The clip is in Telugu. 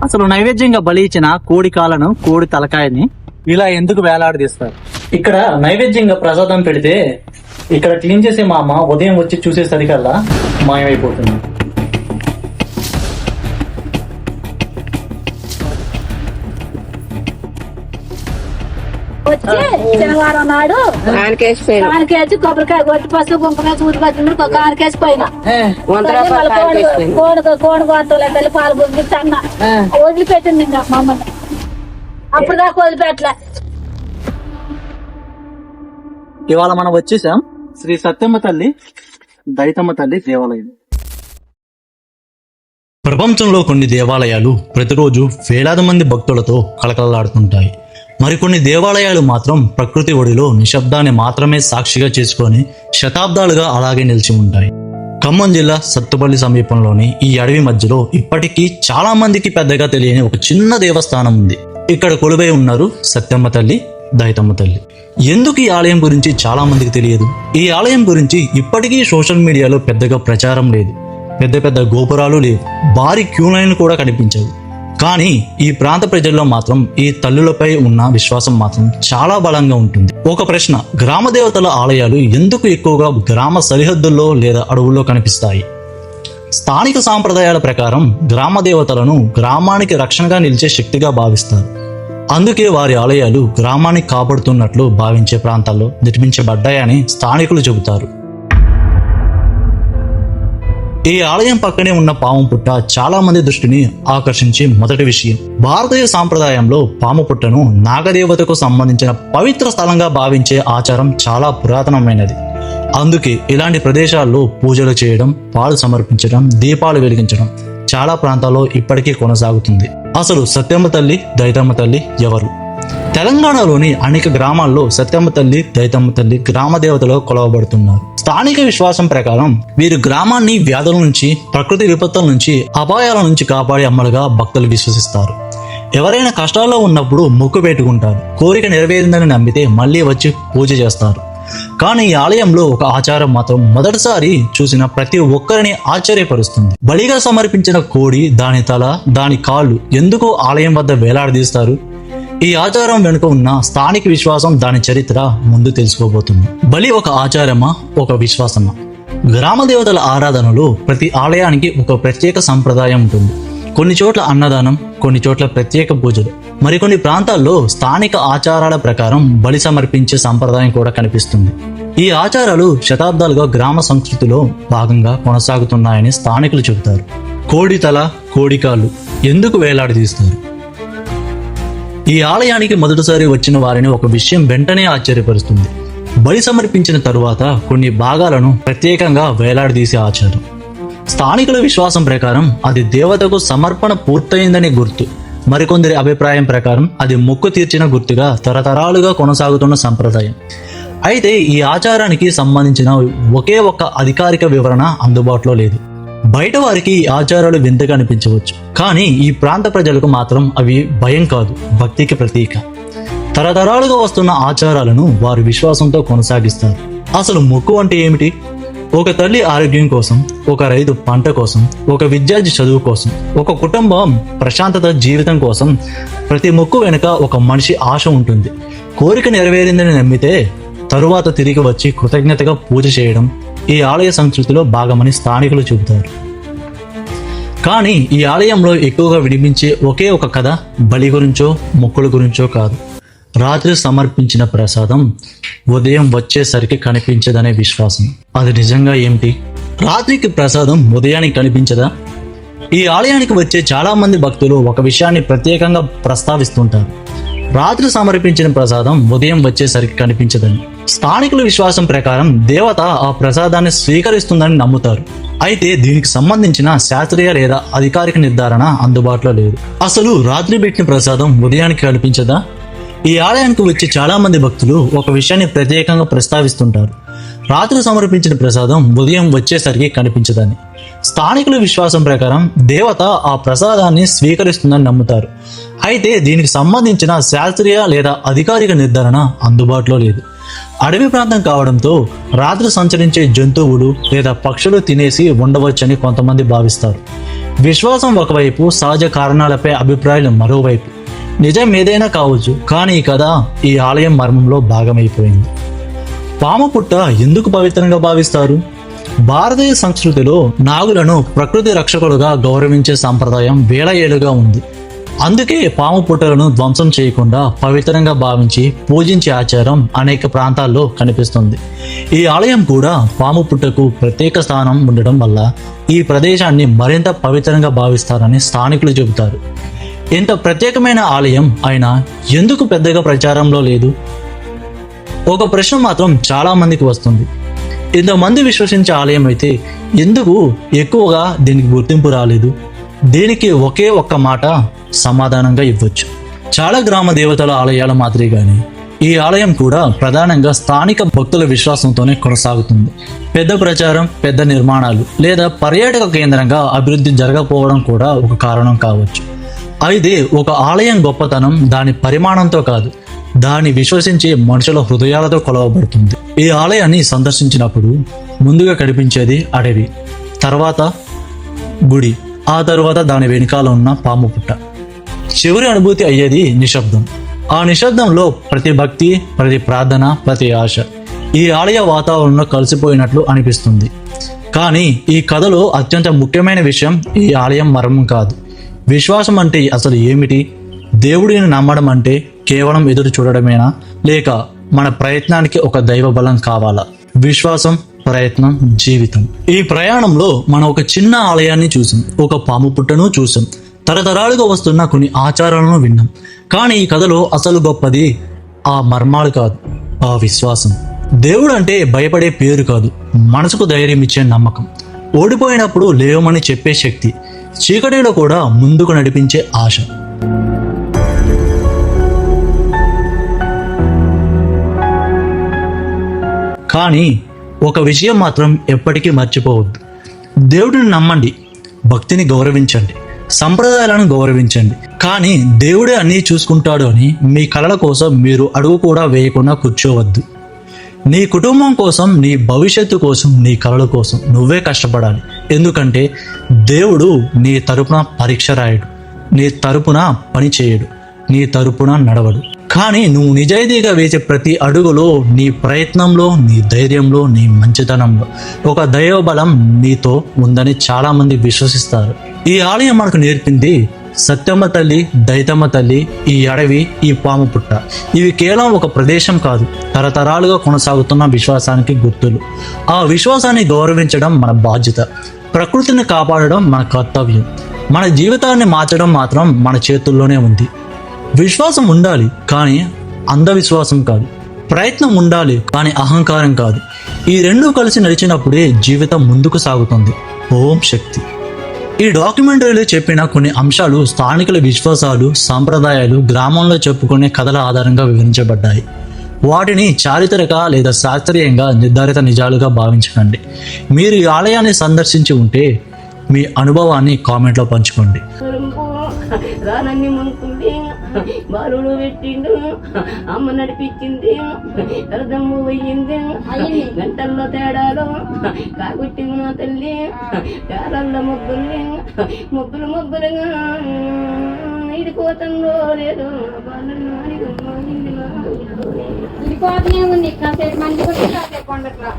అసలు నైవేద్యంగా బలి ఇచ్చిన కోడి కాలను, కోడి తలకాయని ఇలా ఎందుకు వేలాడదీస్తారు? ఇక్కడ నైవేద్యంగా ప్రసాదం పెడితే ఇక్కడ క్లీన్ చేసే మా అమ్మ ఉదయం వచ్చి చూసేసరికల్లా మాయమైపోతుంది. వచ్చి శనివారం నాడు కానికేసి కొబ్బరికాయ కొట్టి పసుపు కుంకుమ ఊదిపచ్చి కానికేసి పోయినా కోడి కోతలే తల్లి పాలు పొందించి అన్న వదిలిపెట్టింది ఇంకా మమ్మల్ని. అప్పుడు దాకా వదిలిపెట్టలే. ఇవాళ మనం వచ్చేసాం శ్రీ సత్యమ్మ తల్లి దైతమ్మ తల్లి దేవాలయం. ప్రపంచంలో కొన్ని దేవాలయాలు ప్రతిరోజు వేలాది మంది భక్తులతో కలకలలాడుతుంటాయి. మరికొన్ని దేవాలయాలు మాత్రం ప్రకృతి ఒడిలో నిశ్శబ్దాన్ని మాత్రమే సాక్షిగా చేసుకొని శతాబ్దాలుగా అలాగే నిలిచి ఉంటాయి. ఖమ్మం జిల్లా సత్తుపల్లి సమీపంలోని ఈ అడవి మధ్యలో ఇప్పటికీ చాలా మందికి పెద్దగా తెలియని ఒక చిన్న దేవస్థానం ఉంది. ఇక్కడ కొలువై ఉన్నారు సత్యమ్మ తల్లి, దైతమ్మ తల్లి. ఎందుకు ఈ ఆలయం గురించి చాలా మందికి తెలియదు. ఈ ఆలయం గురించి ఇప్పటికీ సోషల్ మీడియాలో పెద్దగా ప్రచారం లేదు. పెద్ద పెద్ద గోపురాలు లేవు, భారీ క్యూ లైన్లు కూడా కనిపించవు. కానీ ఈ ప్రాంత ప్రజల్లో మాత్రం ఈ తల్లులపై ఉన్న విశ్వాసం మాత్రం చాలా బలంగా ఉంటుంది. ఒక ప్రశ్న, గ్రామ దేవతల ఆలయాలు ఎందుకు ఎక్కువగా గ్రామ సరిహద్దుల్లో లేదా అడవుల్లో కనిపిస్తాయి? స్థానిక సాంప్రదాయాల ప్రకారం గ్రామ దేవతలను గ్రామానికి రక్షణగా నిలిచే శక్తిగా భావిస్తారు. అందుకే వారి ఆలయాలు గ్రామాన్ని కాపాడుతున్నట్లు భావించే ప్రాంతాల్లో నిర్మించబడ్డాయని స్థానికులు చెబుతారు. ఈ ఆలయం పక్కనే ఉన్న పాము పుట్ట చాలా మంది దృష్టిని ఆకర్షించే మొదటి విషయం. భారతీయ సాంప్రదాయంలో పాము పుట్టను నాగదేవతకు సంబంధించిన పవిత్ర స్థలంగా భావించే ఆచారం చాలా పురాతనమైనది. అందుకే ఇలాంటి ప్రదేశాల్లో పూజలు చేయడం, పాలు సమర్పించడం, దీపాలు వెలిగించడం చాలా ప్రాంతాల్లో ఇప్పటికీ కొనసాగుతుంది. అసలు సత్యమ్మ తల్లి, దైతమ్మ తల్లి ఎవరు? తెలంగాణలోని అనేక గ్రామాల్లో సత్యమ్మ తల్లి, దైతమ్మ తల్లి గ్రామ దేవతలో కొలవబడుతున్నారు. స్థానిక విశ్వాసం ప్రకారం వీరు గ్రామాన్ని వ్యాధుల నుంచి, ప్రకృతి విపత్తుల నుంచి, అపాయాల నుంచి కాపాడే అమ్మలుగా భక్తులు విశ్వసిస్తారు. ఎవరైనా కష్టాల్లో ఉన్నప్పుడు మొక్కు పెట్టుకుంటారు. కోరిక నెరవేరిందని నమ్మితే మళ్ళీ వచ్చి పూజ చేస్తారు. కానీ ఈ ఆలయంలో ఒక ఆచారం మాత్రం మొదటిసారి చూసిన ప్రతి ఒక్కరిని ఆశ్చర్యపరుస్తుంది. బలిగా సమర్పించిన కోడి, దాని తల, దాని కాళ్ళు ఎందుకు ఆలయం వద్ద వేలాడదీస్తారు? ఈ ఆచారం వెనుక ఉన్న స్థానిక విశ్వాసం, దాని చరిత్ర ముందు తెలుసుకోబోతుంది. బలి ఒక ఆచారమా, ఒక విశ్వాసమా? గ్రామ దేవతల ఆరాధనలో ప్రతి ఆలయానికి ఒక ప్రత్యేక సంప్రదాయం ఉంటుంది. కొన్ని చోట్ల అన్నదానం, కొన్ని చోట్ల ప్రత్యేక పూజలు, మరికొన్ని ప్రాంతాల్లో స్థానిక ఆచారాల ప్రకారం బలి సమర్పించే సంప్రదాయం కూడా కనిపిస్తుంది. ఈ ఆచారాలు శతాబ్దాలుగా గ్రామ సంస్కృతిలో భాగంగా కొనసాగుతున్నాయని స్థానికులు చెబుతారు. కోడి తల, కోడి కాళ్ళు ఎందుకు వేలాడదీస్తారు? ఈ ఆలయానికి మొదటిసారి వచ్చిన వారిని ఒక విషయం వెంటనే ఆశ్చర్యపరుస్తుంది. బలి సమర్పించిన తరువాత కొన్ని భాగాలను ప్రత్యేకంగా వేలాడదీసే ఆచారం. స్థానికుల విశ్వాసం ప్రకారం అది దేవతకు సమర్పణ పూర్తయిందని గుర్తు. మరికొందరి అభిప్రాయం ప్రకారం అది మొక్కు తీర్చిన గుర్తుగా తరతరాలుగా కొనసాగుతున్న సంప్రదాయం. అయితే ఈ ఆచారానికి సంబంధించిన ఒకే ఒక్క అధికారిక వివరణ అందుబాటులో లేదు. బయట వారికి ఈ ఆచారాలు వింతగా అనిపించవచ్చు, కానీ ఈ ప్రాంత ప్రజలకు మాత్రం అవి భయం కాదు, భక్తికి ప్రతీక. తరతరాలుగా వస్తున్న ఆచారాలను వారు విశ్వాసంతో కొనసాగిస్తారు. అసలు మొక్కు అంటే ఏమిటి? ఒక తల్లి ఆరోగ్యం కోసం, ఒక రైతు పంట కోసం, ఒక విద్యార్థి చదువు కోసం, ఒక కుటుంబం ప్రశాంతత జీవితం కోసం ప్రతి మొక్కు వెనుక ఒక మనిషి ఆశ ఉంటుంది. కోరిక నెరవేరిందని నమ్మితే తరువాత తిరిగి వచ్చి కృతజ్ఞతగా పూజ చేయడం ఈ ఆలయ సంస్కృతిలో భాగమని స్థానికులు చెబుతారు. కానీ ఈ ఆలయంలో ఎక్కువగా వినిపించే ఒకే ఒక కథ బలి గురించో, మొక్కుల గురించో కాదు. రాత్రి సమర్పించిన ప్రసాదం ఉదయం వచ్చేసరికి కనిపించదనే విశ్వాసం. అది నిజంగా ఏమిటి? రాత్రికి ప్రసాదం ఉదయానికి కనిపించదా? ఈ ఆలయానికి వచ్చే చాలా మంది భక్తులు ఒక విషయాన్ని ప్రత్యేకంగా ప్రస్తావిస్తుంటారు. రాత్రి సమర్పించిన ప్రసాదం ఉదయం వచ్చేసరికి కనిపించదని. స్థానికుల విశ్వాసం ప్రకారం దేవత ఆ ప్రసాదాన్ని స్వీకరిస్తుందని నమ్ముతారు. అయితే దీనికి సంబంధించిన శాస్త్రీయ లేదా అధికారిక నిర్ధారణ అందుబాటులో లేదు. అసలు రాత్రి పెట్టిన ప్రసాదం ఉదయానికి కనిపించదా? ఈ ఆలయానికి వచ్చే చాలా మంది భక్తులు ఒక విషయాన్ని ప్రత్యేకంగా ప్రస్తావిస్తుంటారు. రాత్రి సమర్పించిన ప్రసాదం ఉదయం వచ్చేసరికి కనిపించదని. స్థానికుల విశ్వాసం ప్రకారం దేవత ఆ ప్రసాదాన్ని స్వీకరిస్తుందని నమ్ముతారు. అయితే దీనికి సంబంధించిన శాస్త్రీయ లేదా అధికారిక నిర్ధారణ అందుబాటులో లేదు. అడవి ప్రాంతం కావడంతో రాత్రి సంచరించే జంతువులు లేదా పక్షులు తినేసి ఉండవచ్చని కొంతమంది భావిస్తారు. విశ్వాసం ఒకవైపు, సహజ కారణాలపై అభిప్రాయాలు మరోవైపు. నిజం ఏదైనా కావచ్చు, కానీ ఈ కథ ఈ ఆలయం మర్మంలో భాగమైపోయింది. పాము పుట్ట ఎందుకు పవిత్రంగా భావిస్తారు? భారతీయ సంస్కృతిలో నాగులను ప్రకృతి రక్షకులుగా గౌరవించే సంప్రదాయం వేల ఏళ్లుగా ఉంది. అందుకే పాము పుట్టలను ధ్వంసం చేయకుండా పవిత్రంగా భావించి పూజించే ఆచారం అనేక ప్రాంతాల్లో కనిపిస్తుంది. ఈ ఆలయం కూడా పాము పుట్టకు ప్రత్యేక స్థానం ఉండడం వల్ల ఈ ప్రదేశాన్ని మరింత పవిత్రంగా భావిస్తారని స్థానికులు చెబుతారు. ఇంత ప్రత్యేకమైన ఆలయం అయినా ఎందుకు పెద్దగా ప్రచారంలో లేదు? ఒక ప్రశ్న మాత్రం చాలా మందికి వస్తుంది. ఇంతమంది విశ్వసించే ఆలయం అయితే ఎందుకు ఎక్కువగా దీనికి గుర్తింపు రాలేదు? దీనికి ఒకే ఒక్క మాట సమాధానంగా ఇవ్వచ్చు. చాలా గ్రామ దేవతల ఆలయాల మాదిరిగానే ఈ ఆలయం కూడా ప్రధానంగా స్థానిక భక్తుల విశ్వాసంతోనే కొనసాగుతుంది. పెద్ద ప్రచారం, పెద్ద నిర్మాణాలు లేదా పర్యాటక కేంద్రంగా అభివృద్ధి జరగకపోవడం కూడా ఒక కారణం కావచ్చు. అయితే ఒక ఆలయం గొప్పతనం దాని పరిమాణంతో కాదు, దాన్ని విశ్వసించే మనుషుల హృదయాలతో కొలవబడుతుంది. ఈ ఆలయాన్ని సందర్శించినప్పుడు ముందుగా కనిపించేది అడవి, తర్వాత గుడి, ఆ తర్వాత దాని వెనుకాల ఉన్న పాము పుట్ట. చివరి అనుభూతి అయ్యేది నిశ్శబ్దం. ఆ నిశ్శబ్దంలో ప్రతి భక్తి, ప్రతి ప్రార్థన, ప్రతి ఆశ ఈ ఆలయ వాతావరణంలో కలిసిపోయినట్లు అనిపిస్తుంది. కానీ ఈ కథలో అత్యంత ముఖ్యమైన విషయం ఈ ఆలయం మర్మం కాదు. విశ్వాసం అంటే అసలు ఏమిటి? దేవుడిని నమ్మడం అంటే కేవలం ఎదురు చూడడమేనా, లేక మన ప్రయత్నానికి ఒక దైవ బలం కావాలా? విశ్వాసం, ప్రయత్నం, జీవితం. ఈ ప్రయాణంలో మనం ఒక చిన్న ఆలయాన్ని చూసాం, ఒక పాము పుట్టను చూసాం, తరతరాలుగా వస్తున్న కొన్ని ఆచారాలను విన్నాం. కానీ ఈ కథలో అసలు గొప్పది ఆ మర్మాలు కాదు, ఆ విశ్వాసం. దేవుడు అంటే భయపడే పేరు కాదు, మనసుకు ధైర్యం ఇచ్చే నమ్మకం, ఓడిపోయినప్పుడు లేవమని చెప్పే శక్తి, చీకటిలో కూడా ముందుకు నడిపించే ఆశ. కానీ ఒక విషయం మాత్రం ఎప్పటికీ మర్చిపోవద్దు. దేవుడిని నమ్మండి, భక్తిని గౌరవించండి, సంప్రదాయాలను గౌరవించండి. కానీ దేవుడే అన్నీ చూసుకుంటాడు అని మీ కలల కోసం మీరు అడుగు కూడా వేయకుండా కూర్చోవద్దు. నీ కుటుంబం కోసం, నీ భవిష్యత్తు కోసం, నీ కలల కోసం నువ్వే కష్టపడాలి. ఎందుకంటే దేవుడు నీ తరపున పరీక్ష రాయడు, నీ తరపున పని చేయడు, నీ తరపున నడవడు. కానీ నువ్వు నిజాయితీగా వేసే ప్రతి అడుగులో, నీ ప్రయత్నంలో, నీ ధైర్యంలో, నీ మంచితనంలో ఒక దైవ బలం నీతో ఉందని చాలామంది విశ్వసిస్తారు. ఈ ఆలయం మనకు నేర్పింది సత్యమ్మ తల్లి, దైతమ్మ తల్లి, ఈ అడవి, ఈ పాము పుట్ట ఇవి కేవలం ఒక ప్రదేశం కాదు, తరతరాలుగా కొనసాగుతున్న విశ్వాసానికి గుర్తులు. ఆ విశ్వాసాన్ని గౌరవించడం మన బాధ్యత, ప్రకృతిని కాపాడడం మన కర్తవ్యం, మన జీవితాన్ని మార్చడం మాత్రం మన చేతుల్లోనే ఉంది. విశ్వాసం ఉండాలి, కానీ అంధవిశ్వాసం కాదు. ప్రయత్నం ఉండాలి, కానీ అహంకారం కాదు. ఈ రెండూ కలిసి నడిచినప్పుడే జీవితం ముందుకు సాగుతుంది. ఓం శక్తి. ఈ డాక్యుమెంటరీలో చెప్పిన కొన్ని అంశాలు స్థానికుల విశ్వాసాలు, సాంప్రదాయాలు, గ్రామంలో చెప్పుకునే కథల ఆధారంగా వివరించబడ్డాయి. వాటిని చారిత్రక లేదా శాస్త్రీయంగా నిర్ధారిత నిజాలుగా భావించకండి. మీరు ఈ ఆలయాన్ని సందర్శించి ఉంటే మీ అనుభవాన్ని కామెంట్లో పంచుకోండి. రానన్ని మంకుంది బాలుడు పెట్టిండు, అమ్మ నడిపించింది, అర్థము పోయింది, గంటల్లో తేడాలు కాకుట్టి నా తల్లి, పేరల్ల ముగ్గులు ముగ్గులుగా ఇడిపోతుందో లేదు ఇడిపోతూనే ఉంది, కాసేపు మంచి కాసేపు కొండట్లా